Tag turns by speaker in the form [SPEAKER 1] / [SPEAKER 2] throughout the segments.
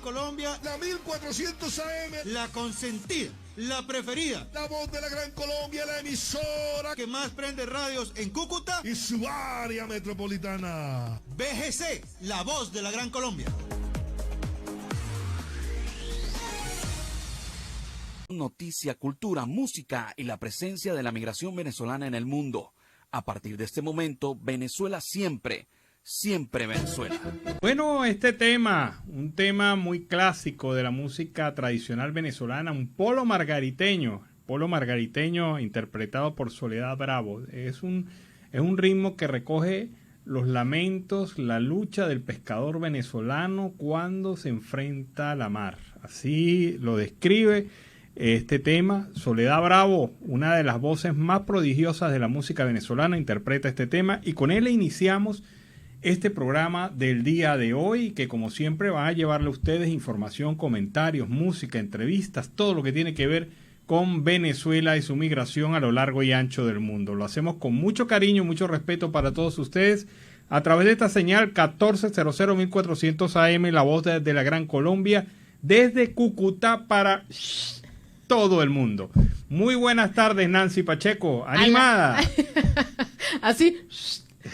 [SPEAKER 1] Colombia,
[SPEAKER 2] la 1400 AM,
[SPEAKER 1] la consentida, la preferida,
[SPEAKER 2] la voz de la Gran Colombia, la emisora
[SPEAKER 1] que más prende radios en Cúcuta
[SPEAKER 2] y su área metropolitana.
[SPEAKER 1] BGC, la voz de la Gran Colombia.
[SPEAKER 3] Noticia, cultura, música y la presencia de la migración venezolana en el mundo. A partir de este momento, Venezuela siempre, siempre Venezuela.
[SPEAKER 4] Bueno, un tema muy clásico de la música tradicional venezolana, un polo margariteño interpretado por Soledad Bravo. Es un ritmo que recoge los lamentos, la lucha del pescador venezolano cuando se enfrenta a la mar. Así lo describe este tema. Soledad Bravo, una de las voces más prodigiosas de la música venezolana, interpreta este tema y con él iniciamos este programa del día de hoy, que como siempre va a llevarle a ustedes información, comentarios, música, entrevistas, todo lo que tiene que ver con Venezuela y su migración a lo largo y ancho del mundo. Lo hacemos con mucho cariño, mucho respeto para todos ustedes a través de esta señal 1400 1400 AM, la voz de la Gran Colombia, desde Cúcuta para todo el mundo. Muy buenas tardes, Nancy Pacheco, animada.
[SPEAKER 5] Así,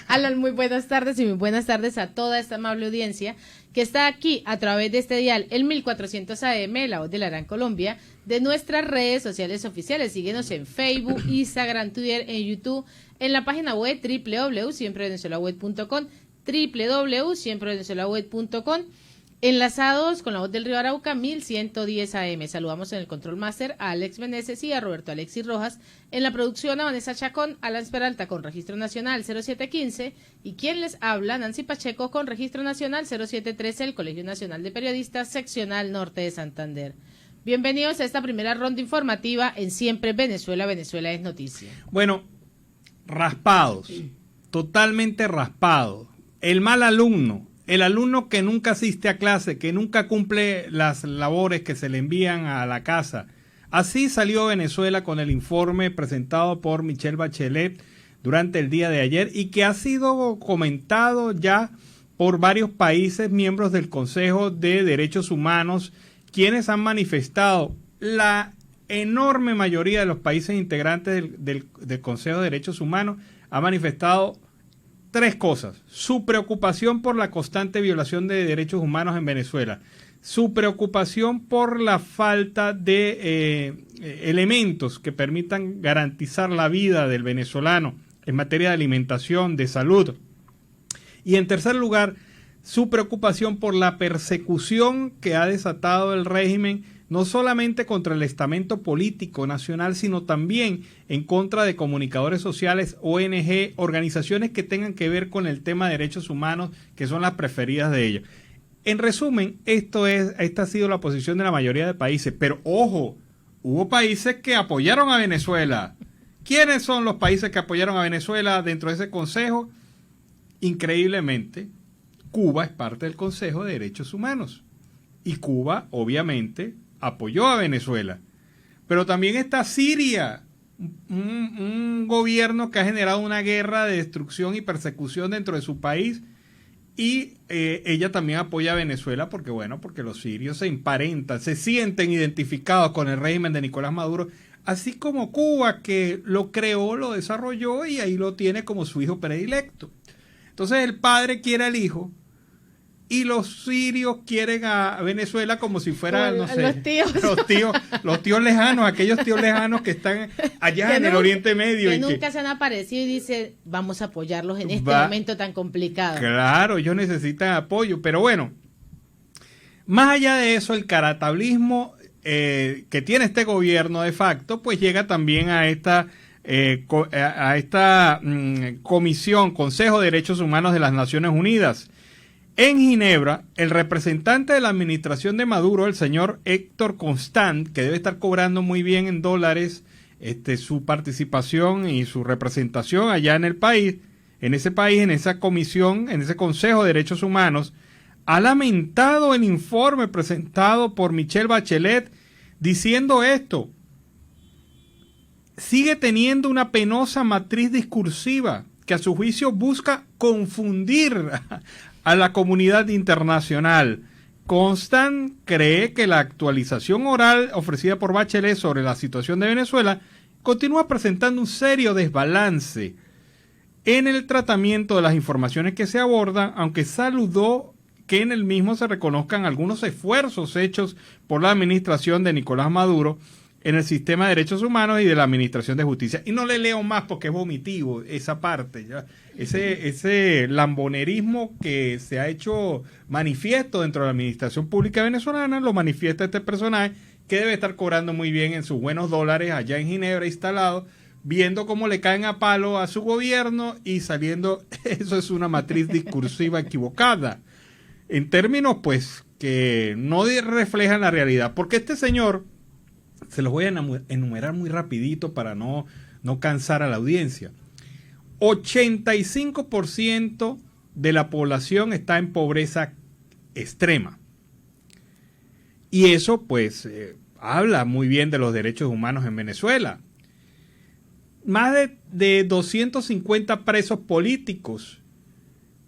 [SPEAKER 5] Alan, muy buenas tardes y muy buenas tardes a toda esta amable audiencia que está aquí a través de este dial, el 1400 AM, la voz de la Gran Colombia, de nuestras redes sociales oficiales. Síguenos en Facebook, Instagram, Twitter, en YouTube, en la página web www.siemprevenezuelaweb.com, www.siemprevenezuelaweb.com. Enlazados con la voz del Río Arauca, 1110 AM. Saludamos en el Control Master a Alex Meneses y a Roberto Alexis Rojas. En la producción a Vanessa Chacón, Alan Peralta con Registro Nacional 0715. Y quien les habla, Nancy Pacheco con Registro Nacional 0713, el Colegio Nacional de Periodistas, Seccional Norte de Santander. Bienvenidos a esta primera ronda informativa en Siempre Venezuela, Venezuela es Noticia.
[SPEAKER 4] Bueno, raspados, totalmente raspados. El mal alumno. El alumno que nunca asiste a clase, que nunca cumple las labores que se le envían a la casa. Así salió Venezuela con el informe presentado por Michelle Bachelet durante el día de ayer y que ha sido comentado ya por varios países miembros del Consejo de Derechos Humanos, quienes han manifestado, la enorme mayoría de los países integrantes del Consejo de Derechos Humanos ha manifestado tres cosas: su preocupación por la constante violación de derechos humanos en Venezuela, su preocupación por la falta de elementos que permitan garantizar la vida del venezolano en materia de alimentación, de salud, y en tercer lugar, su preocupación por la persecución que ha desatado el régimen, no solamente contra el estamento político nacional, sino también en contra de comunicadores sociales, ONG, organizaciones que tengan que ver con el tema de derechos humanos, que son las preferidas de ellos. En resumen, esta ha sido la posición de la mayoría de países, pero ojo, hubo países que apoyaron a Venezuela. ¿Quiénes son los países que apoyaron a Venezuela dentro de ese consejo? Increíblemente, Cuba es parte del Consejo de Derechos Humanos. Y Cuba, obviamente, apoyó a Venezuela. Pero también está Siria, un gobierno que ha generado una guerra de destrucción y persecución dentro de su país. Y ella también apoya a Venezuela porque los sirios se emparentan, se sienten identificados con el régimen de Nicolás Maduro, así como Cuba, que lo creó, lo desarrolló y ahí lo tiene como su hijo predilecto. Entonces el padre quiere al hijo y los sirios quieren a Venezuela como si fueran, no sé, los tíos lejanos, aquellos tíos lejanos que están allá en el Oriente Medio.
[SPEAKER 5] Que nunca se han aparecido y dicen, vamos a apoyarlos en este momento tan complicado.
[SPEAKER 4] Claro, ellos necesitan apoyo, pero bueno, más allá de eso, el caratablismo que tiene este gobierno de facto, pues llega también a esta comisión, Consejo de Derechos Humanos de las Naciones Unidas. En Ginebra, el representante de la administración de Maduro, el señor Héctor Constant, que debe estar cobrando muy bien en dólares su participación y su representación allá en esa comisión, en ese Consejo de Derechos Humanos, ha lamentado el informe presentado por Michelle Bachelet diciendo esto: sigue teniendo una penosa matriz discursiva que a su juicio busca confundir a la comunidad internacional. Constant cree que la actualización oral ofrecida por Bachelet sobre la situación de Venezuela continúa presentando un serio desbalance en el tratamiento de las informaciones que se abordan, aunque saludó que en el mismo se reconozcan algunos esfuerzos hechos por la administración de Nicolás Maduro en el sistema de derechos humanos y de la administración de justicia. Y no le leo más porque es vomitivo esa parte, ¿ya? Ese lambonerismo que se ha hecho manifiesto dentro de la administración pública venezolana, lo manifiesta este personaje que debe estar cobrando muy bien en sus buenos dólares allá en Ginebra instalado, viendo cómo le caen a palo a su gobierno y saliendo, eso es una matriz discursiva equivocada, en términos pues que no reflejan la realidad, porque este señor, se los voy a enumerar muy rapidito para no cansar a la audiencia, 85% de la población está en pobreza extrema, y eso pues habla muy bien de los derechos humanos en Venezuela. Más de 250 presos políticos.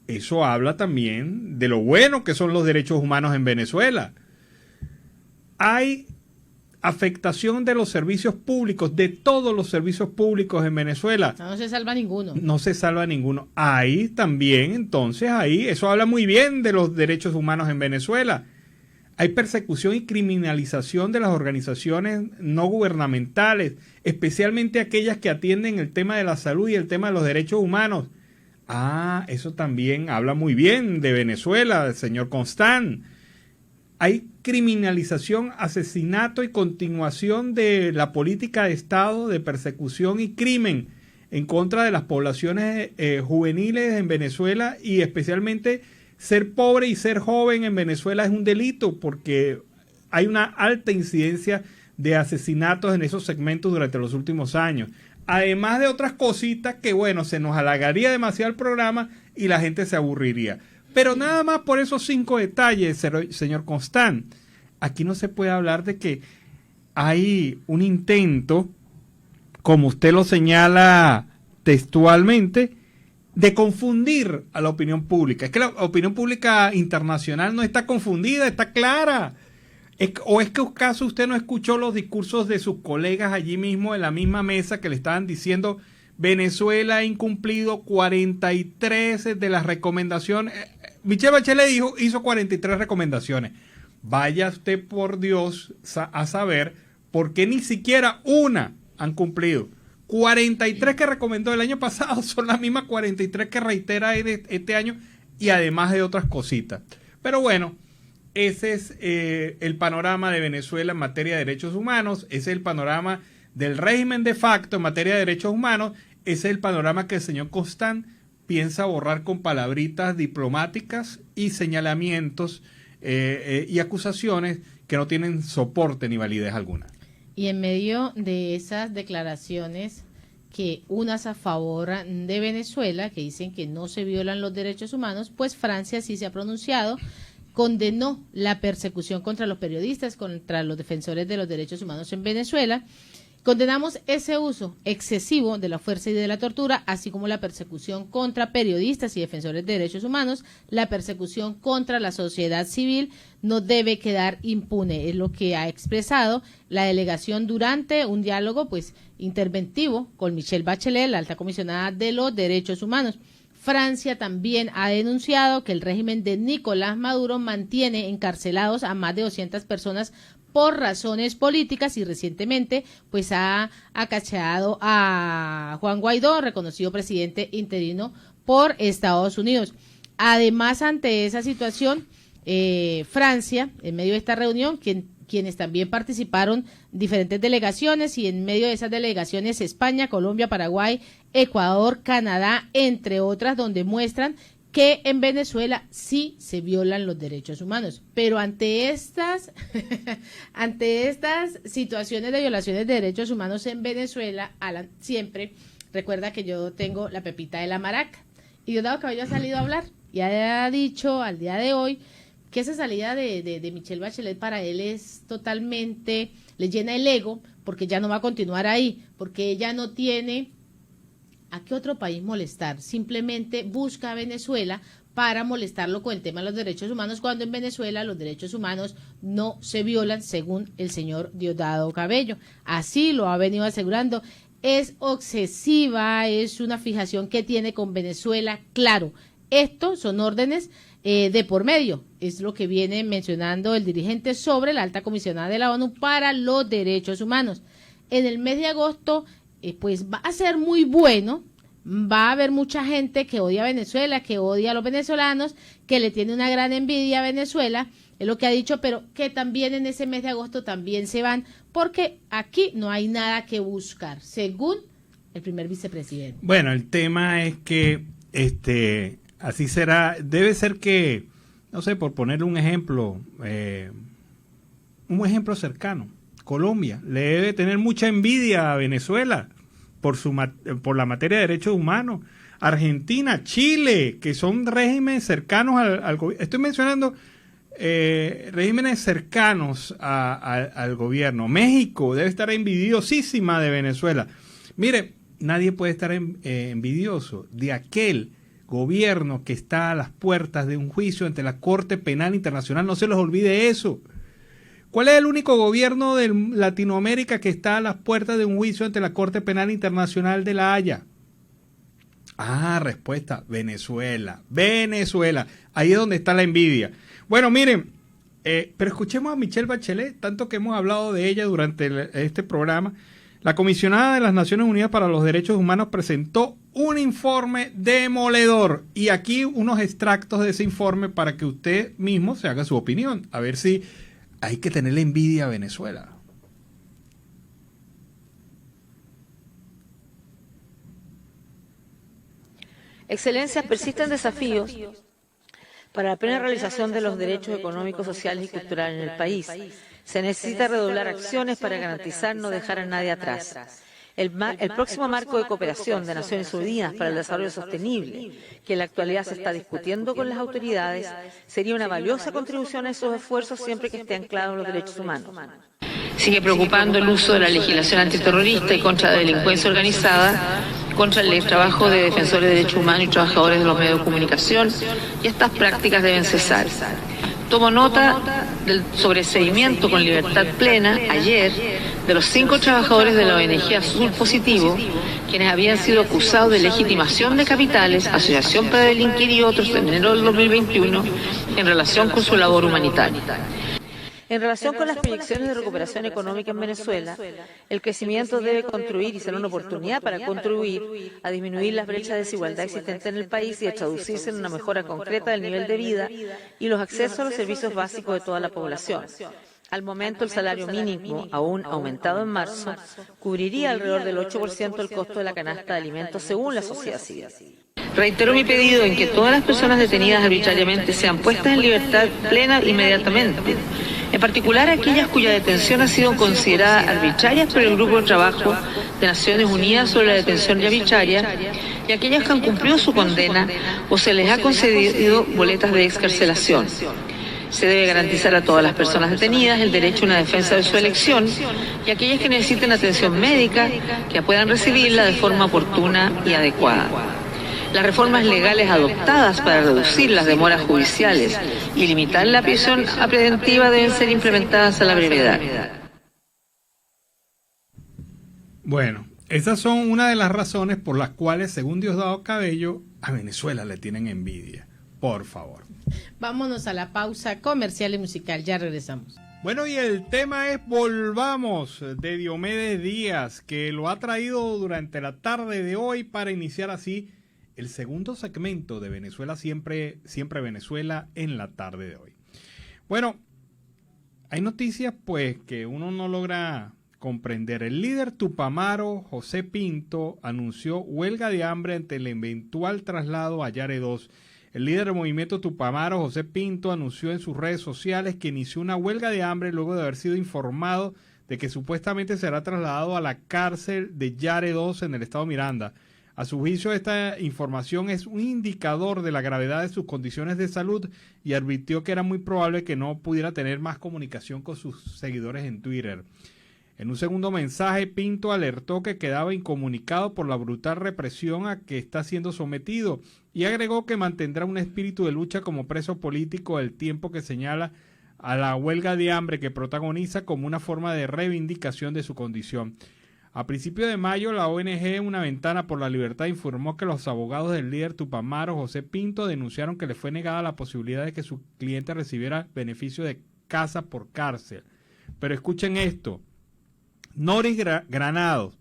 [SPEAKER 4] Eso habla también de lo bueno que son los derechos humanos en Venezuela. Hay afectación de los servicios públicos, de todos los servicios públicos en Venezuela.
[SPEAKER 5] No se salva ninguno.
[SPEAKER 4] No se salva ninguno. Ahí también, entonces, eso habla muy bien de los derechos humanos en Venezuela. Hay persecución y criminalización de las organizaciones no gubernamentales, especialmente aquellas que atienden el tema de la salud y el tema de los derechos humanos. Eso también habla muy bien de Venezuela, señor Constant. Hay criminalización, asesinato y continuación de la política de Estado de persecución y crimen en contra de las poblaciones juveniles en Venezuela, y especialmente ser pobre y ser joven en Venezuela es un delito porque hay una alta incidencia de asesinatos en esos segmentos durante los últimos años. Además de otras cositas que, bueno, se nos alargaría demasiado el programa y la gente se aburriría. Pero nada más por esos 5 detalles, señor Constant. Aquí no se puede hablar de que hay un intento, como usted lo señala textualmente, de confundir a la opinión pública. Es que la opinión pública internacional no está confundida, está clara. ¿O es que acaso usted no escuchó los discursos de sus colegas allí mismo en la misma mesa que le estaban diciendo Venezuela ha incumplido 43 de las recomendaciones? Michelle Bachelet hizo 43 recomendaciones. Vaya usted por Dios a saber por qué ni siquiera una han cumplido. 43 que recomendó el año pasado son las mismas 43 que reitera este año, y además de otras cositas. Pero bueno, ese es el panorama de Venezuela en materia de derechos humanos, ese es el panorama del régimen de facto en materia de derechos humanos, ese es el panorama que el señor Constant piensa borrar con palabritas diplomáticas y señalamientos y acusaciones que no tienen soporte ni validez alguna.
[SPEAKER 5] Y en medio de esas declaraciones, que unas a favor de Venezuela, que dicen que no se violan los derechos humanos, pues Francia sí se ha pronunciado, condenó la persecución contra los periodistas, contra los defensores de los derechos humanos en Venezuela. Condenamos ese uso excesivo de la fuerza y de la tortura, así como la persecución contra periodistas y defensores de derechos humanos. La persecución contra la sociedad civil no debe quedar impune, es lo que ha expresado la delegación durante un diálogo pues interventivo con Michelle Bachelet, la alta comisionada de los derechos humanos. Francia también ha denunciado que el régimen de Nicolás Maduro mantiene encarcelados a más de 200 personas por razones políticas, y recientemente pues ha acacheado a Juan Guaidó, reconocido presidente interino por Estados Unidos. Además, ante esa situación, Francia, en medio de esta reunión, quienes también participaron diferentes delegaciones, y en medio de esas delegaciones España, Colombia, Paraguay, Ecuador, Canadá, entre otras, donde muestran que en Venezuela sí se violan los derechos humanos. Pero ante estas situaciones de violaciones de derechos humanos en Venezuela, Alan, siempre recuerda que yo tengo la pepita de la maraca. Y Diosdado Cabello ha salido a hablar y ha dicho al día de hoy que esa salida de Michelle Bachelet para él es totalmente, le llena el ego, porque ya no va a continuar ahí, porque ella no tiene a qué otro país molestar, simplemente busca a Venezuela para molestarlo con el tema de los derechos humanos, cuando en Venezuela los derechos humanos no se violan, según el señor Diosdado Cabello. Así lo ha venido asegurando. Es obsesiva, es una fijación que tiene con Venezuela. Claro, estos son órdenes de por medio, es lo que viene mencionando el dirigente sobre la alta comisionada de la ONU para los derechos humanos. En el mes de agosto, pues va a ser muy bueno. Va a haber mucha gente que odia a Venezuela, que odia a los venezolanos, que le tiene una gran envidia a Venezuela, es lo que ha dicho, pero que también en ese mes de agosto también se van, porque aquí no hay nada que buscar, según el primer vicepresidente.
[SPEAKER 4] Bueno, el tema es que así será, debe ser que, no sé, por ponerle un ejemplo cercano, Colombia le debe tener mucha envidia a Venezuela por la materia de derechos humanos. Argentina, Chile, que son regímenes cercanos al gobierno. Estoy mencionando regímenes cercanos al gobierno. México debe estar envidiosísima de Venezuela. Mire, nadie puede estar envidioso de aquel gobierno que está a las puertas de un juicio ante la Corte Penal Internacional. No se les olvide eso. ¿Cuál es el único gobierno de Latinoamérica que está a las puertas de un juicio ante la Corte Penal Internacional de La Haya? Respuesta, Venezuela. Venezuela. Ahí es donde está la envidia. Bueno, miren, pero escuchemos a Michelle Bachelet, tanto que hemos hablado de ella durante este programa. La comisionada de las Naciones Unidas para los Derechos Humanos presentó un informe demoledor. Y aquí unos extractos de ese informe para que usted mismo se haga su opinión. A ver si hay que tenerle envidia a Venezuela.
[SPEAKER 6] Excelencia, persisten desafíos para la plena realización de los derechos económicos, sociales y culturales en el país. Se necesita redoblar acciones para garantizar no dejar a nadie atrás. El próximo marco de cooperación de Naciones Unidas para el Desarrollo Sostenible, que en la actualidad se está discutiendo con las autoridades, sería una valiosa contribución a esos esfuerzos siempre que esté anclado en los derechos humanos.
[SPEAKER 7] Sigue preocupando el uso de la legislación antiterrorista y contra la delincuencia organizada, contra el trabajo de defensores de derechos humanos y trabajadores de los medios de comunicación, y estas prácticas deben cesar. Tomo nota del sobreseimiento con libertad plena ayer de los 5 trabajadores de la ONG Azul Positivo, quienes habían sido acusados de legitimación de capitales, asociación para delinquir y otros en enero del 2021 en relación con su labor humanitaria.
[SPEAKER 6] En relación con las proyecciones de recuperación económica en Venezuela, el crecimiento debe contribuir y ser una oportunidad para contribuir a disminuir las brechas de desigualdad existentes en el país y a traducirse en una mejora concreta del nivel de vida y los accesos a los servicios básicos de toda la población. Al momento, el salario mínimo, aún aumentado en marzo, cubriría alrededor del 8% del costo de la canasta de alimentos según la sociedad civil.
[SPEAKER 7] Reitero mi pedido en que todas las personas detenidas arbitrariamente sean puestas en libertad plena inmediatamente. En particular aquellas cuya detención ha sido considerada arbitraria por el Grupo de Trabajo de Naciones Unidas sobre la Detención Arbitraria y aquellas que han cumplido su condena o se les ha concedido boletas de excarcelación. Se debe garantizar a todas las personas detenidas el derecho a una defensa de su elección y aquellas que necesiten atención médica que puedan recibirla de forma oportuna y adecuada. Las reformas legales adoptadas para reducir las demoras judiciales y limitar la prisión preventiva deben ser implementadas a la brevedad.
[SPEAKER 4] Bueno, esas son una de las razones por las cuales, según Diosdado Cabello, a Venezuela le tienen envidia. Por favor.
[SPEAKER 5] Vámonos a la pausa comercial y musical, ya regresamos.
[SPEAKER 4] Bueno, y el tema es Volvamos, de Diomedes Díaz, que lo ha traído durante la tarde de hoy para iniciar así el segundo segmento de Venezuela Siempre Venezuela en la tarde de hoy. Bueno, hay noticias pues que uno no logra comprender. El líder tupamaro José Pinto anunció huelga de hambre ante el eventual traslado a Yare 2. El líder del movimiento tupamaro José Pinto anunció en sus redes sociales que inició una huelga de hambre luego de haber sido informado de que supuestamente será trasladado a la cárcel de Yare 2 en el estado Miranda. A su juicio, esta información es un indicador de la gravedad de sus condiciones de salud y advirtió que era muy probable que no pudiera tener más comunicación con sus seguidores en Twitter. En un segundo mensaje, Pinto alertó que quedaba incomunicado por la brutal represión a que está siendo sometido y agregó que mantendrá un espíritu de lucha como preso político el tiempo que señala a la huelga de hambre que protagoniza como una forma de reivindicación de su condición. A principios de mayo, la ONG Una Ventana por la Libertad informó que los abogados del líder tupamaro José Pinto denunciaron que le fue negada la posibilidad de que su cliente recibiera beneficio de casa por cárcel. Pero escuchen esto. Noris Granados,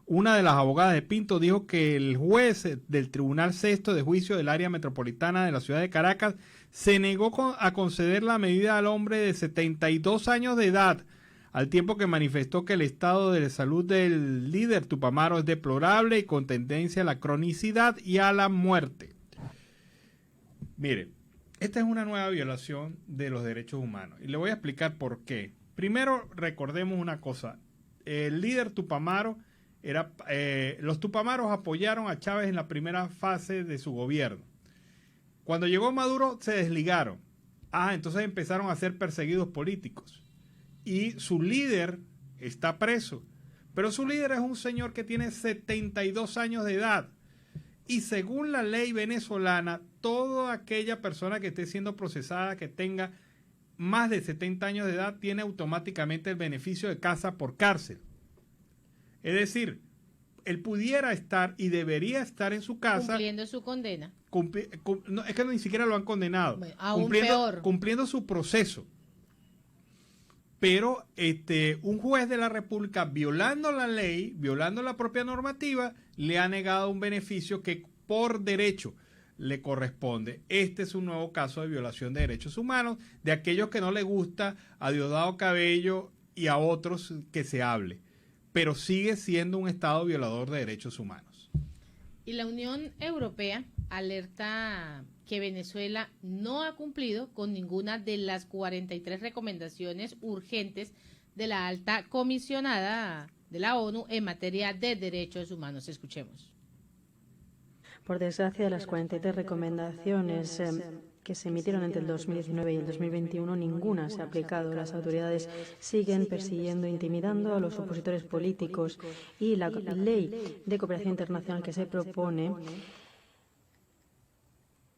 [SPEAKER 4] una de las abogadas de Pinto, dijo que el juez del Tribunal Sexto de Juicio del Área Metropolitana de la ciudad de Caracas se negó a conceder la medida al hombre de 72 años de edad, al tiempo que manifestó que el estado de salud del líder tupamaro es deplorable y con tendencia a la cronicidad y a la muerte. Mire, esta es una nueva violación de los derechos humanos y le voy a explicar por qué. Primero, recordemos una cosa. El líder tupamaro los tupamaros apoyaron a Chávez en la primera fase de su gobierno. Cuando llegó Maduro se desligaron. Entonces empezaron a ser perseguidos políticos. Y su líder está preso. Pero su líder es un señor que tiene 72 años de edad. Y según la ley venezolana, toda aquella persona que esté siendo procesada, que tenga más de 70 años de edad, tiene automáticamente el beneficio de casa por cárcel. Es decir, él pudiera estar y debería estar en su casa
[SPEAKER 5] cumpliendo su condena.
[SPEAKER 4] No, es que ni siquiera lo han condenado.
[SPEAKER 5] Bueno, aún peor.
[SPEAKER 4] Cumpliendo su proceso. Pero un juez de la República, violando la ley, violando la propia normativa, le ha negado un beneficio que por derecho le corresponde. Este es un nuevo caso de violación de derechos humanos de aquellos que no le gusta a Diosdado Cabello y a otros que se hable, pero sigue siendo un Estado violador de derechos humanos.
[SPEAKER 5] Y la Unión Europea alerta que Venezuela no ha cumplido con ninguna de las 43 recomendaciones urgentes de la alta comisionada de la ONU en materia de derechos humanos. Escuchemos.
[SPEAKER 8] Por desgracia, de las 43 recomendaciones que se emitieron entre el 2019 y el 2021, ninguna se ha aplicado. Las autoridades siguen persiguiendo e intimidando a los opositores políticos y la ley de cooperación internacional que se propone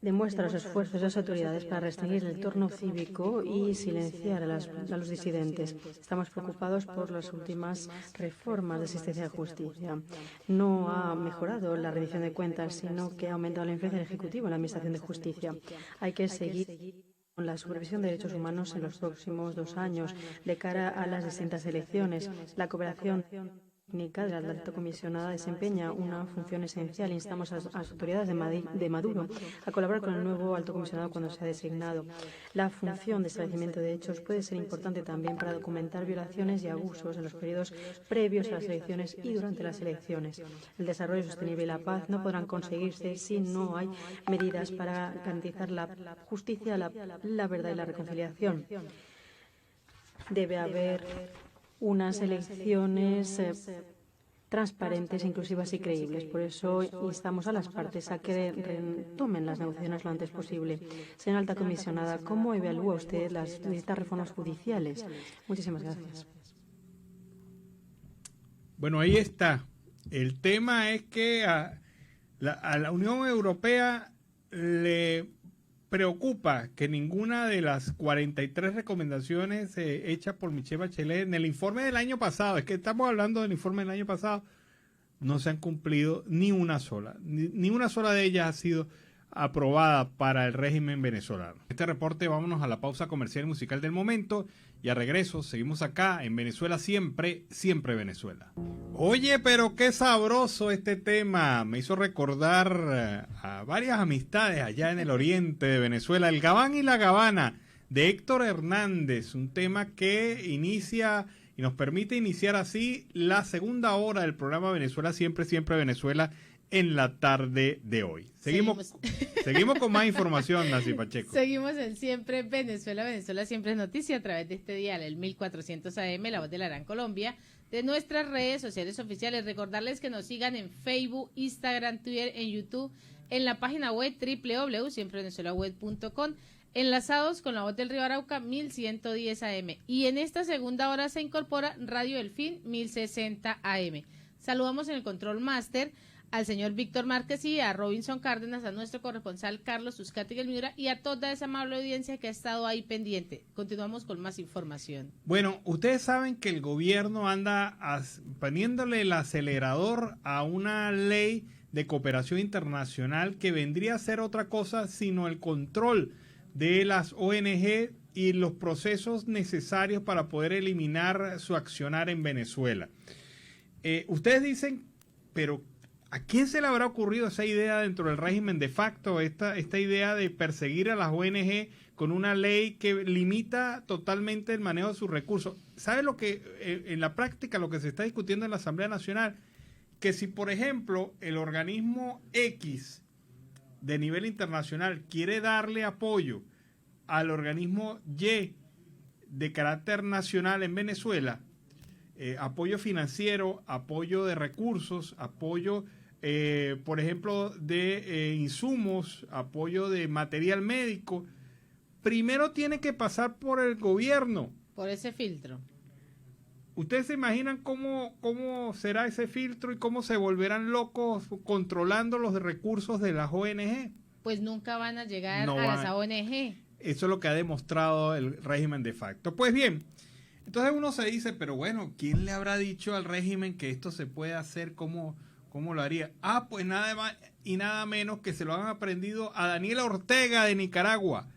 [SPEAKER 8] demuestra los esfuerzos de las autoridades para restringir el entorno cívico y silenciar a los disidentes. Estamos preocupados por las últimas reformas de asistencia de justicia. No ha mejorado la rendición de cuentas, sino que ha aumentado la influencia del Ejecutivo en la Administración de Justicia. Hay que seguir con la supervisión de derechos humanos en los próximos 2 años de cara a las distintas elecciones. La cooperación técnica de la alta comisionada desempeña una función esencial. Instamos a las autoridades de Maduro a colaborar con el nuevo alto comisionado cuando sea designado. La función de establecimiento de hechos puede ser importante también para documentar violaciones y abusos en los periodos previos a las elecciones y durante las elecciones. El desarrollo sostenible y la paz no podrán conseguirse si no hay medidas para garantizar la justicia, la verdad y la reconciliación. Debe haber unas elecciones transparentes, inclusivas y creíbles. Por eso instamos a las partes a que retomen las negociaciones lo antes posible. Señora alta comisionada, ¿cómo evalúa usted las distintas reformas judiciales? Muchísimas gracias.
[SPEAKER 4] Bueno, ahí está. El tema es que a la Unión Europea le preocupa que ninguna de las 43 recomendaciones hechas por Michelle Bachelet en el informe del año pasado, es que estamos hablando del informe del año pasado, no se han cumplido ni una sola. Ni una sola de ellas ha sido aprobada para el régimen venezolano. Este reporte, vámonos a la pausa comercial y musical del momento y a regreso seguimos acá en Venezuela siempre, siempre Venezuela. Oye, pero qué sabroso este tema. Me hizo recordar a varias amistades allá en el oriente de Venezuela. El Gabán y la Gabana de Héctor Hernández, un tema que inicia y nos permite iniciar así la segunda hora del programa Venezuela siempre, siempre Venezuela en la tarde de hoy. Seguimos con más información, Nancy Pacheco.
[SPEAKER 5] Seguimos en Siempre Venezuela. Venezuela siempre es noticia a través de este dial, el 1400 AM, La Voz de la Gran Colombia, de nuestras redes sociales oficiales. Recordarles que nos sigan en Facebook, Instagram, Twitter, en YouTube, en la página web www.siemprevenezuelaweb.com, Enlazados con la voz del río Arauca, 1110 AM. Y en esta segunda hora se incorpora Radio Delfín, 1060 AM. Saludamos en el Control Master al señor Víctor Márquez y a Robinson Cárdenas, a nuestro corresponsal Carlos Uzcategui Gelmira y a toda esa amable audiencia que ha estado ahí pendiente. Continuamos con más información.
[SPEAKER 4] Bueno, ustedes saben que el gobierno anda poniéndole el acelerador a una ley de cooperación internacional que vendría a ser otra cosa sino el control de las ONG y los procesos necesarios para poder eliminar su accionar en Venezuela. Ustedes dicen, pero ¿a quién se le habrá ocurrido esa idea dentro del régimen de facto, esta idea de perseguir a las ONG con una ley que limita totalmente el manejo de sus recursos? ¿Sabe lo que en la práctica lo que se está discutiendo en la Asamblea Nacional? Que si, por ejemplo, el organismo X de nivel internacional quiere darle apoyo al organismo Y de carácter nacional en Venezuela, apoyo financiero, apoyo de recursos, apoyo, por ejemplo, de insumos, apoyo de material médico, primero tiene que pasar por el gobierno.
[SPEAKER 5] Por ese filtro.
[SPEAKER 4] ¿Ustedes se imaginan cómo será ese filtro y cómo se volverán locos controlando los recursos de las ONG?
[SPEAKER 5] Pues nunca van a llegar a las ONG.
[SPEAKER 4] Eso es lo que ha demostrado el régimen de facto. Pues bien, entonces uno se dice, pero bueno, ¿quién le habrá dicho al régimen que esto se puede hacer? ¿Cómo lo haría? Pues nada más y nada menos que se lo han aprendido a Daniel Ortega de Nicaragua.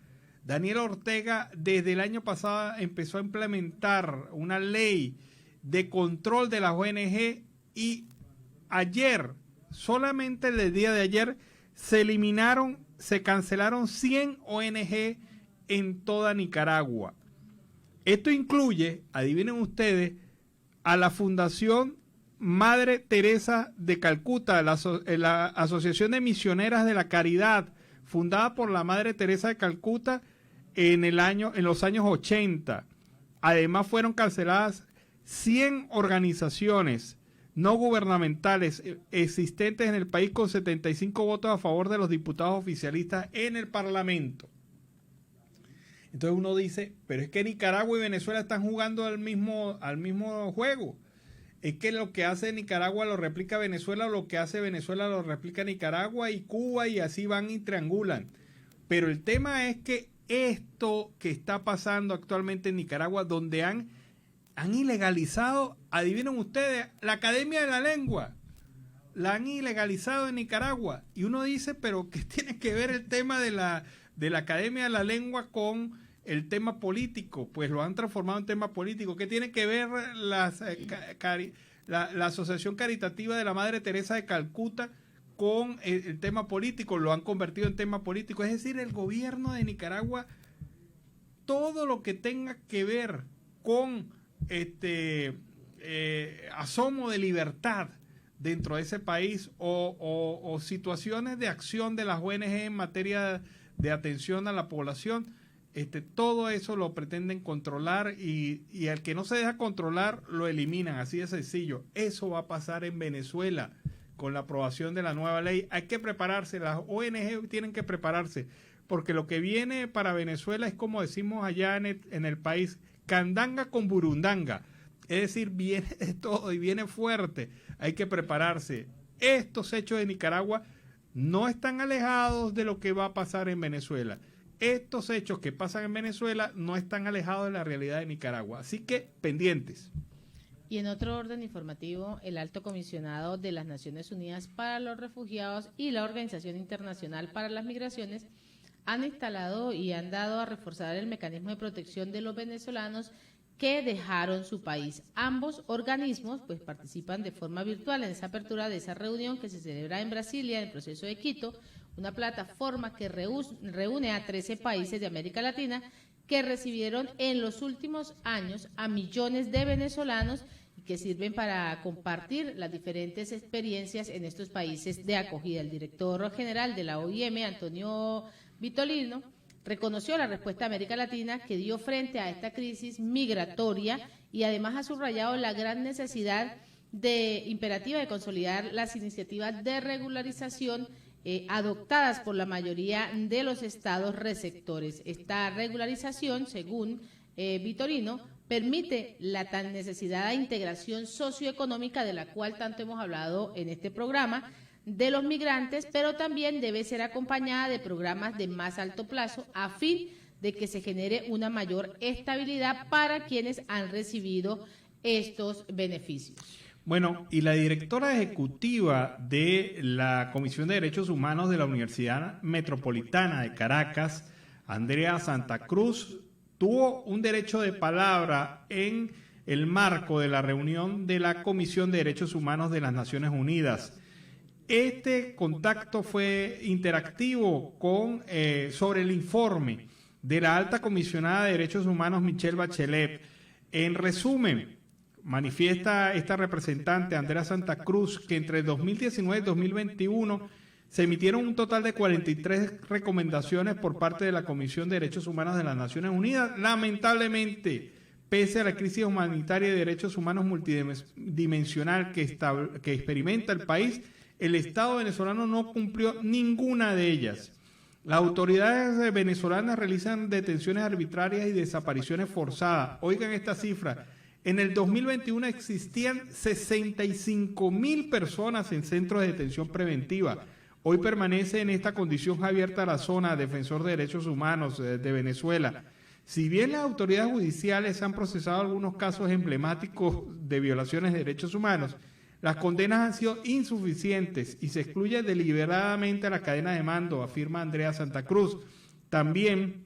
[SPEAKER 4] Daniel Ortega desde el año pasado empezó a implementar una ley de control de las ONG y ayer, solamente el día de ayer, se cancelaron 100 ONG en toda Nicaragua. Esto incluye, adivinen ustedes, a la Fundación Madre Teresa de Calcuta, la Asociación de Misioneras de la Caridad, fundada por la Madre Teresa de Calcuta en los años 80. Además fueron canceladas 100 organizaciones no gubernamentales existentes en el país con 75 votos a favor de los diputados oficialistas en el Parlamento. Entonces uno dice, pero es que Nicaragua y Venezuela están jugando al mismo juego. Es que lo que hace Nicaragua lo replica Venezuela, lo que hace Venezuela lo replica Nicaragua y Cuba, y así van y triangulan. Pero el tema es que esto que está pasando actualmente en Nicaragua, donde han ilegalizado, adivinen ustedes, la Academia de la Lengua, la han ilegalizado en Nicaragua. Y uno dice, pero ¿qué tiene que ver el tema de la Academia de la Lengua con el tema político? Pues lo han transformado en tema político. ¿Qué tiene que ver la Asociación Caritativa de la Madre Teresa de Calcuta con el tema político? Lo han convertido en tema político. Es decir, el gobierno de Nicaragua, todo lo que tenga que ver con asomo de libertad dentro de ese país o situaciones de acción de las ONG en materia de atención a la población, todo eso lo pretenden controlar y al que no se deja controlar lo eliminan, así de sencillo. Eso va a pasar en Venezuela con la aprobación de la nueva ley. Hay que prepararse, las ONG tienen que prepararse, porque lo que viene para Venezuela es, como decimos allá en el país, candanga con burundanga. Es decir, viene de todo y viene fuerte. Hay que prepararse. Estos hechos de Nicaragua no están alejados de lo que va a pasar en Venezuela. Estos hechos que pasan en Venezuela no están alejados de la realidad de Nicaragua. Así que, pendientes.
[SPEAKER 5] Y en otro orden informativo, el Alto Comisionado de las Naciones Unidas para los Refugiados y la Organización Internacional para las Migraciones han instalado y han dado a reforzar el mecanismo de protección de los venezolanos que dejaron su país. Ambos organismos pues participan de forma virtual en esa apertura de esa reunión que se celebra en Brasilia, en el proceso de Quito, una plataforma que reúne a 13 países de América Latina que recibieron en los últimos años a millones de venezolanos y que sirven para compartir las diferentes experiencias en estos países de acogida. El director general de la OIM, Antonio Vitolino, reconoció la respuesta de América Latina que dio frente a esta crisis migratoria y además ha subrayado la gran necesidad imperativa de consolidar las iniciativas de regularización adoptadas por la mayoría de los estados receptores. Esta regularización, según Vitorino, permite la tan necesitada integración socioeconómica de la cual tanto hemos hablado en este programa de los migrantes, pero también debe ser acompañada de programas de más alto plazo a fin de que se genere una mayor estabilidad para quienes han recibido estos beneficios.
[SPEAKER 4] Bueno, y la directora ejecutiva de la Comisión de Derechos Humanos de la Universidad Metropolitana de Caracas, Andrea Santa Cruz, tuvo un derecho de palabra en el marco de la reunión de la Comisión de Derechos Humanos de las Naciones Unidas. Este contacto fue interactivo sobre el informe de la alta comisionada de Derechos Humanos Michelle Bachelet. En resumen, manifiesta esta representante, Andrea Santa Cruz, que entre 2019 y 2021 se emitieron un total de 43 recomendaciones por parte de la Comisión de Derechos Humanos de las Naciones Unidas. Lamentablemente, pese a la crisis humanitaria y de derechos humanos multidimensional que experimenta el país, el Estado venezolano no cumplió ninguna de ellas. Las autoridades venezolanas realizan detenciones arbitrarias y desapariciones forzadas. Oigan esta cifra. En el 2021 existían 65.000 personas en centros de detención preventiva. Hoy permanece en esta condición Javier Tarazona, defensor de derechos humanos de Venezuela. Si bien las autoridades judiciales han procesado algunos casos emblemáticos de violaciones de derechos humanos, las condenas han sido insuficientes y se excluye deliberadamente a la cadena de mando, afirma Andrea Santa Cruz. También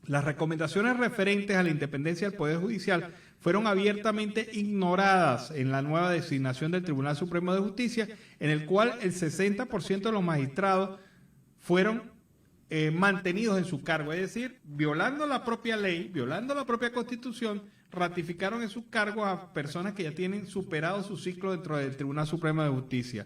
[SPEAKER 4] las recomendaciones referentes a la independencia del Poder Judicial fueron abiertamente ignoradas en la nueva designación del Tribunal Supremo de Justicia, en el cual el 60% de los magistrados fueron mantenidos en su cargo, es decir, violando la propia ley, violando la propia Constitución, ratificaron en sus cargos a personas que ya tienen superado su ciclo dentro del Tribunal Supremo de Justicia.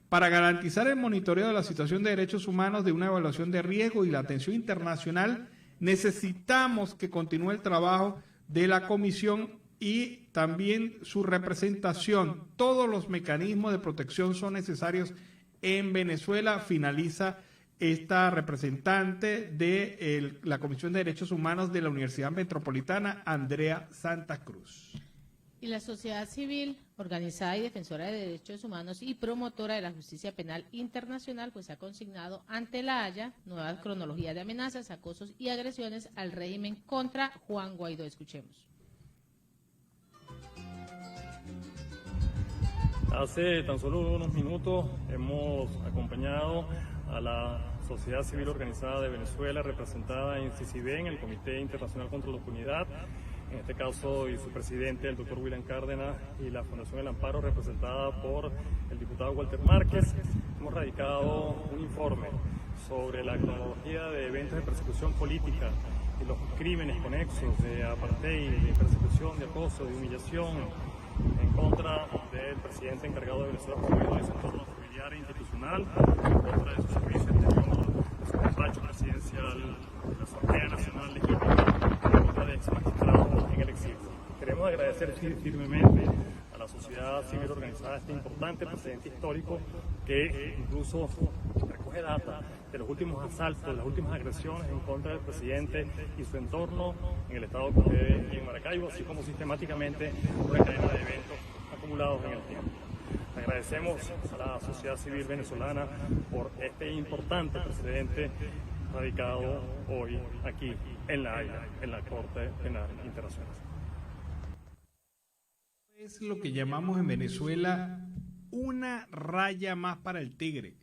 [SPEAKER 4] Para garantizar el monitoreo de la situación de derechos humanos, de una evaluación de riesgo y la atención internacional, necesitamos que continúe el trabajo de la Comisión y también su representación. Todos los mecanismos de protección son necesarios en Venezuela, finaliza esta representante de la Comisión de Derechos Humanos de la Universidad Metropolitana, Andrea Santa Cruz.
[SPEAKER 5] Y la sociedad civil, organizada y defensora de derechos humanos y promotora de la justicia penal internacional, pues ha consignado ante la Haya nuevas cronologías de amenazas, acosos y agresiones al régimen contra Juan Guaidó. Escuchemos.
[SPEAKER 9] Hace tan solo unos minutos hemos acompañado a la sociedad civil organizada de Venezuela, representada en CICIBEN, el Comité Internacional contra la Impunidad, en este caso y su presidente, el doctor William Cárdenas, y la Fundación El Amparo, representada por el diputado Walter Márquez. Hemos radicado un informe sobre la cronología de eventos de persecución política y los crímenes conexos de apartheid, de persecución, de acoso, de humillación en contra del presidente encargado de Venezuela, Juan Guaidó, y su entorno familiar e institucional, en contra de su servicio exterior, de su despacho presidencial, de la Asamblea Nacional Legítima, en contra de ex magistrados en el exilio. Queremos agradecer firmemente a la sociedad civil organizada este importante precedente histórico que incluso recoge data de los últimos asaltos, las últimas agresiones en contra del presidente y su entorno en el estado Coclé y en Maracaibo, así como sistemáticamente una cadena de eventos acumulados en el tiempo. Agradecemos a la sociedad civil venezolana por este importante precedente radicado hoy aquí en La Haya, en la Corte Penal Internacional.
[SPEAKER 4] Es lo que llamamos en Venezuela una raya más para el tigre.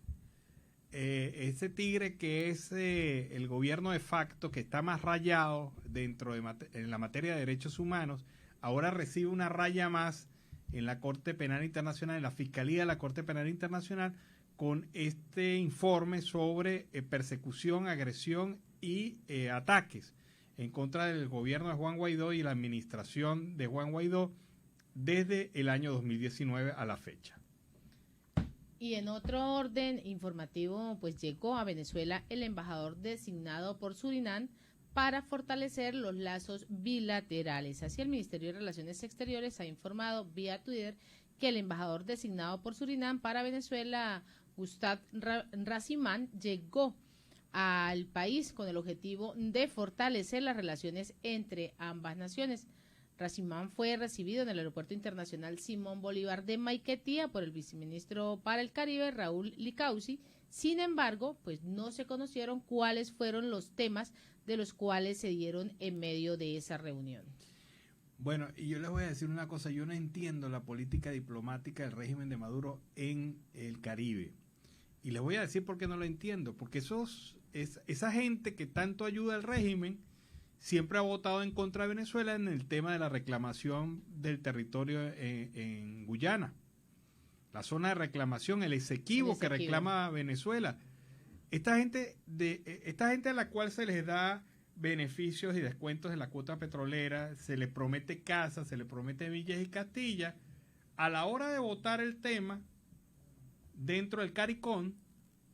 [SPEAKER 4] Ese tigre que es el gobierno de facto, que está más rayado en la materia de derechos humanos, ahora recibe una raya más en la Corte Penal Internacional, en la Fiscalía de la Corte Penal Internacional, con este informe sobre persecución, agresión y ataques en contra del gobierno de Juan Guaidó y la administración de Juan Guaidó desde el año 2019 a la fecha.
[SPEAKER 5] Y en otro orden informativo, pues llegó a Venezuela el embajador designado por Surinam para fortalecer los lazos bilaterales. Así, el Ministerio de Relaciones Exteriores ha informado vía Twitter que el embajador designado por Surinam para Venezuela Gustave Raciman llegó al país con el objetivo de fortalecer las relaciones entre ambas naciones. Raciman fue recibido en el Aeropuerto Internacional Simón Bolívar de Maiquetía por el viceministro para el Caribe, Raúl Licausi. Sin embargo, pues no se conocieron cuáles fueron los temas de los cuales se dieron en medio de esa reunión.
[SPEAKER 4] Bueno, y yo les voy a decir una cosa, yo no entiendo la política diplomática del régimen de Maduro en el Caribe. Y les voy a decir por qué no lo entiendo, porque esa gente que tanto ayuda al régimen siempre ha votado en contra de Venezuela en el tema de la reclamación del territorio en Guyana. La zona de reclamación, el Esequibo que reclama Venezuela. Esta gente a la cual se les da beneficios y descuentos en la cuota petrolera, se les promete casas, se les promete villas y castillas, a la hora de votar el tema dentro del CARICOM,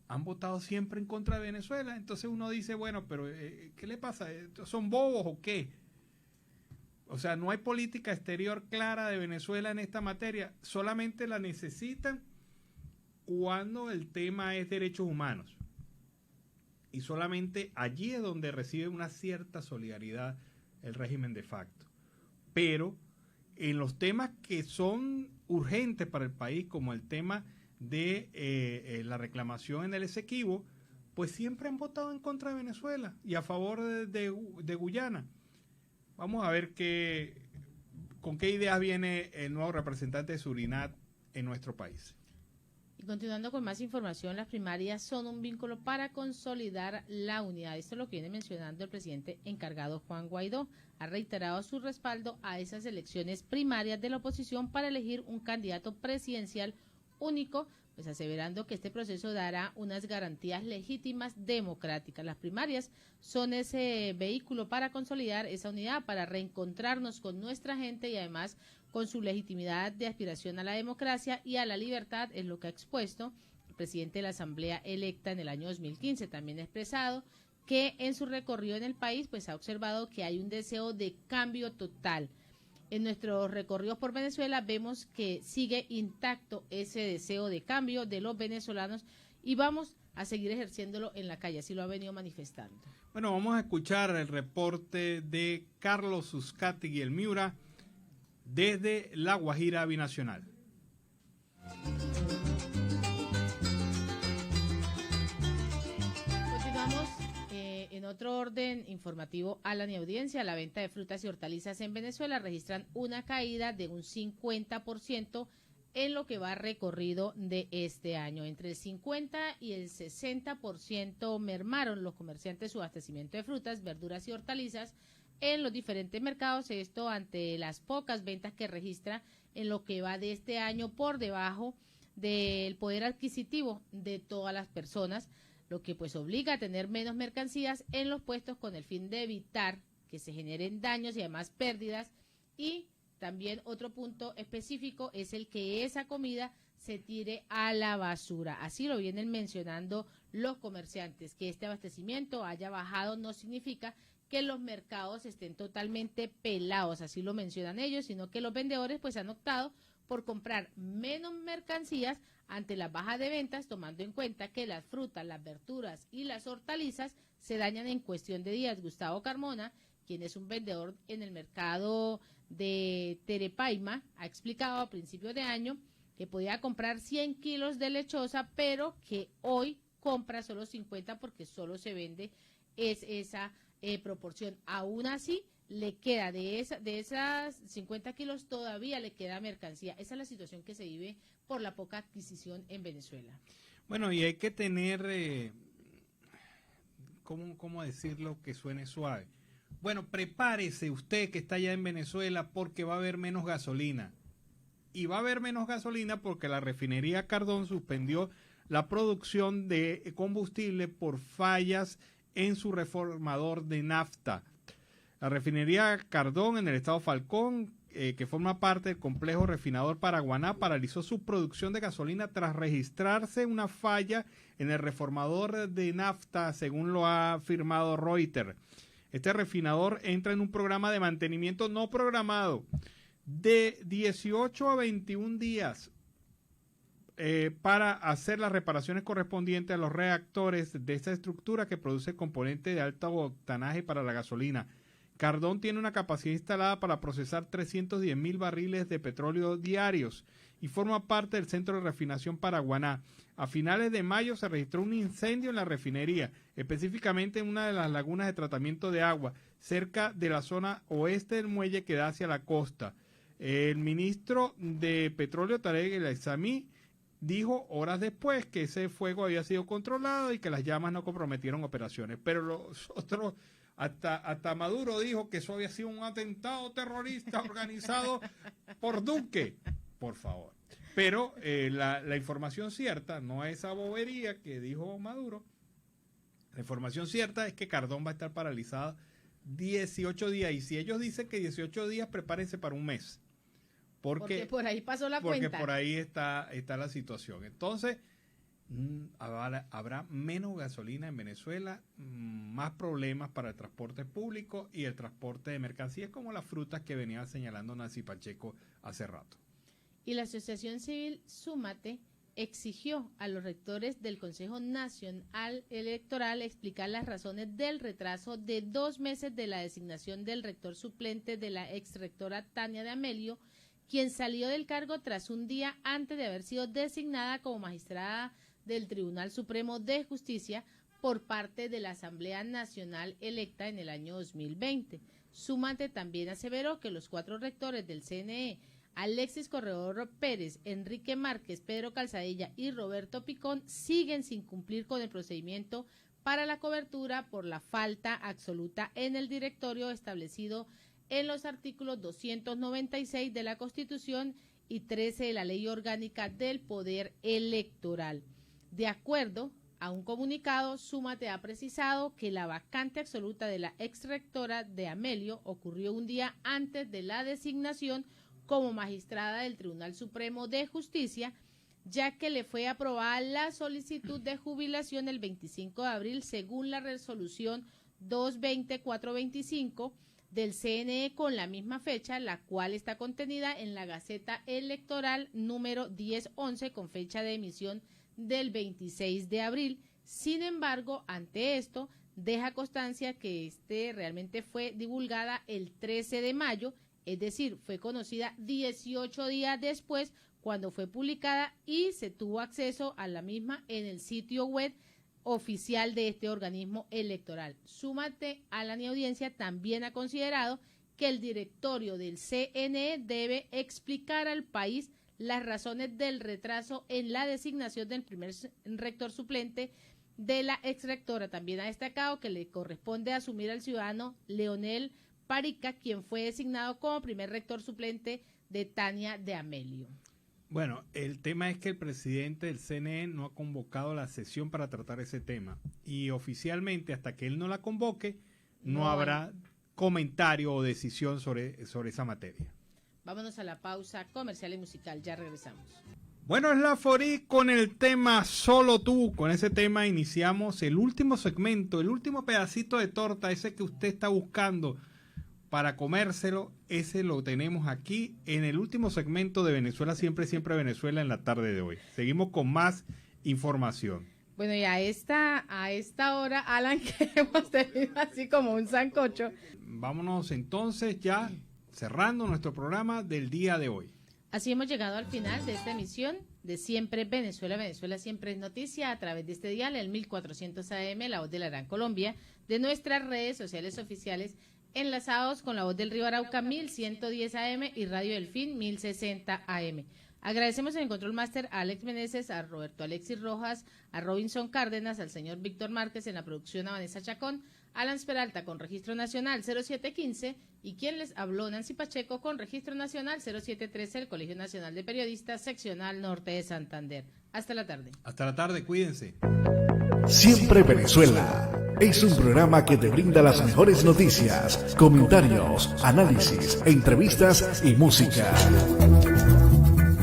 [SPEAKER 4] han votado siempre en contra de Venezuela. Entonces uno dice, bueno, pero ¿qué le pasa? ¿Son bobos o qué? O sea, no hay política exterior clara de Venezuela en esta materia. Solamente la necesitan cuando el tema es derechos humanos. Y solamente allí es donde recibe una cierta solidaridad el régimen de facto. Pero en los temas que son urgentes para el país, como el tema de la reclamación en el Esequibo, pues siempre han votado en contra de Venezuela y a favor de Guyana. Vamos a ver con qué ideas viene el nuevo representante de Surinat en nuestro país.
[SPEAKER 5] Y continuando con más información, las primarias son un vínculo para consolidar la unidad. Esto es lo que viene mencionando el presidente encargado Juan Guaidó. Ha reiterado su respaldo a esas elecciones primarias de la oposición para elegir un candidato presidencial único, pues aseverando que este proceso dará unas garantías legítimas democráticas. Las primarias son ese vehículo para consolidar esa unidad, para reencontrarnos con nuestra gente y además con su legitimidad de aspiración a la democracia y a la libertad, es lo que ha expuesto el presidente de la Asamblea electa en el año 2015. También ha expresado que en su recorrido en el país pues ha observado que hay un deseo de cambio total. En nuestros recorridos por Venezuela vemos que sigue intacto ese deseo de cambio de los venezolanos y vamos a seguir ejerciéndolo en la calle, así lo ha venido manifestando.
[SPEAKER 4] Bueno, vamos a escuchar el reporte de Carlos Uzcategui el Miura desde La Guajira Binacional.
[SPEAKER 5] Continuamos en otro orden informativo, Alan y audiencia. La venta de frutas y hortalizas en Venezuela registran una caída de un 50% en lo que va recorrido de este año. Entre el 50 y el 60% mermaron los comerciantes su abastecimiento de frutas, verduras y hortalizas en los diferentes mercados, esto ante las pocas ventas que registra en lo que va de este año, por debajo del poder adquisitivo de todas las personas, lo que pues obliga a tener menos mercancías en los puestos con el fin de evitar que se generen daños y además pérdidas. Y también otro punto específico es el que esa comida se tire a la basura. Así lo vienen mencionando los comerciantes. Que este abastecimiento haya bajado no significa que los mercados estén totalmente pelados, así lo mencionan ellos, sino que los vendedores pues han optado por comprar menos mercancías ante la baja de ventas, tomando en cuenta que las frutas, las verduras y las hortalizas se dañan en cuestión de días. Gustavo Carmona, quien es un vendedor en el mercado de Terepaima, ha explicado a principios de año que podía comprar 100 kilos de lechosa, pero que hoy compra solo 50 porque solo se vende esa proporción. Aún así, le queda de esas 50 kilos, todavía le queda mercancía. Esa es la situación que se vive por la poca adquisición en Venezuela.
[SPEAKER 4] Bueno, y hay que tener, ¿cómo decirlo que suene suave? Bueno, prepárese usted que está allá en Venezuela porque va a haber menos gasolina. Y va a haber menos gasolina porque la refinería Cardón suspendió la producción de combustible por fallas en su reformador de nafta. La refinería Cardón en el estado Falcón, que forma parte del complejo refinador Paraguaná, paralizó su producción de gasolina tras registrarse una falla en el reformador de nafta, según lo ha afirmado Reuters. Este refinador entra en un programa de mantenimiento no programado de 18 a 21 días. para hacer las reparaciones correspondientes a los reactores de esta estructura que produce componentes de alto octanaje para la gasolina. Cardón tiene una capacidad instalada para procesar 310,000 barriles de petróleo diarios y forma parte del centro de refinación Paraguaná. A finales de mayo se registró un incendio en la refinería, específicamente en una de las lagunas de tratamiento de agua, cerca de la zona oeste del muelle que da hacia la costa. El ministro de Petróleo, Tarek El Aissami, dijo horas después que ese fuego había sido controlado y que las llamas no comprometieron operaciones. Pero los otros, hasta Maduro dijo que eso había sido un atentado terrorista organizado por Duque. Por favor. Pero la información cierta, no es esa bobería que dijo Maduro, la información cierta es que Cardón va a estar paralizada 18 días. Y si ellos dicen que 18 días, prepárense para un mes. Porque
[SPEAKER 5] por ahí pasó la cuenta.
[SPEAKER 4] Porque por ahí está la situación. Entonces, habrá menos gasolina en Venezuela, más problemas para el transporte público y el transporte de mercancías, como las frutas que venía señalando Nancy Pacheco hace rato.
[SPEAKER 5] Y la Asociación Civil Súmate exigió a los rectores del Consejo Nacional Electoral explicar las razones del retraso de 2 meses de la designación del rector suplente de la exrectora Tania de Amelio, quien salió del cargo tras un día antes de haber sido designada como magistrada del Tribunal Supremo de Justicia por parte de la Asamblea Nacional electa en el año 2020. Súmate también aseveró que los 4 rectores del CNE, Alexis Corredor Pérez, Enrique Márquez, Pedro Calzadilla y Roberto Picón, siguen sin cumplir con el procedimiento para la cobertura por la falta absoluta en el directorio establecido en los artículos 296 de la Constitución y 13 de la Ley Orgánica del Poder Electoral. De acuerdo a un comunicado, Súmate ha precisado que la vacante absoluta de la exrectora de Amelio ocurrió un día antes de la designación como magistrada del Tribunal Supremo de Justicia, ya que le fue aprobada la solicitud de jubilación el 25 de abril según la resolución 220-425 del CNE con la misma fecha, la cual está contenida en la Gaceta Electoral número 1011 con fecha de emisión del 26 de abril. Sin embargo, ante esto, deja constancia que realmente fue divulgada el 13 de mayo, es decir, fue conocida 18 días después cuando fue publicada y se tuvo acceso a la misma en el sitio web oficial de este organismo electoral. Súmate a la audiencia también ha considerado que el directorio del CNE debe explicar al país las razones del retraso en la designación del primer rector suplente de la exrectora. También ha destacado que le corresponde asumir al ciudadano Leonel Parica, quien fue designado como primer rector suplente de Tania de Amelio.
[SPEAKER 4] Bueno, el tema es que el presidente del CNE no ha convocado la sesión para tratar ese tema y oficialmente hasta que él no la convoque no habrá comentario o decisión sobre esa materia.
[SPEAKER 5] Vámonos a la pausa comercial y musical, ya regresamos.
[SPEAKER 4] Bueno, es la Forí con el tema Solo Tú. Con ese tema iniciamos el último segmento, el último pedacito de torta, ese que usted está buscando para comérselo, ese lo tenemos aquí en el último segmento de Venezuela Siempre, Siempre Venezuela en la tarde de hoy. Seguimos con más información.
[SPEAKER 5] Bueno, y a esta hora, Alan, que hemos tenido así como un sancocho.
[SPEAKER 4] Vámonos entonces ya cerrando nuestro programa del día de hoy.
[SPEAKER 5] Así hemos llegado al final de esta emisión de Siempre Venezuela. Venezuela Siempre es noticia a través de este dial, el 1400 AM, La Voz de la Gran Colombia, de nuestras redes sociales oficiales, enlazados con La Voz del Río Arauca 1110 AM y Radio Delfín 1060 AM. Agradecemos en el Control Master a Alex Meneses, a Roberto Alexis Rojas, a Robinson Cárdenas, al señor Víctor Márquez, en la producción a Vanessa Chacón, Alan Peralta con Registro Nacional 0715 y quien les habló, Nancy Pacheco, con Registro Nacional 0713, el Colegio Nacional de Periodistas, Seccional Norte de Santander. Hasta la tarde.
[SPEAKER 4] Hasta la tarde, cuídense.
[SPEAKER 10] Siempre Venezuela es un programa que te brinda las mejores noticias, comentarios, análisis, entrevistas y música.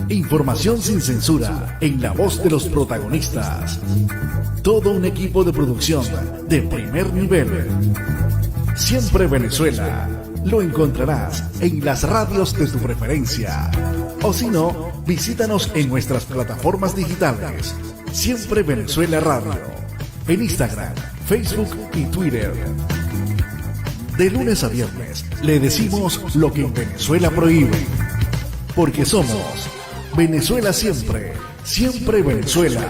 [SPEAKER 10] Información sin censura en la voz de los protagonistas. Todo un equipo de producción de primer nivel. Siempre Venezuela lo encontrarás en las radios de tu preferencia. O si no, visítanos en nuestras plataformas digitales. Siempre Venezuela Radio. En Instagram, Facebook y Twitter. De lunes a viernes le decimos lo que en Venezuela prohíbe. Porque somos Venezuela siempre, siempre Venezuela.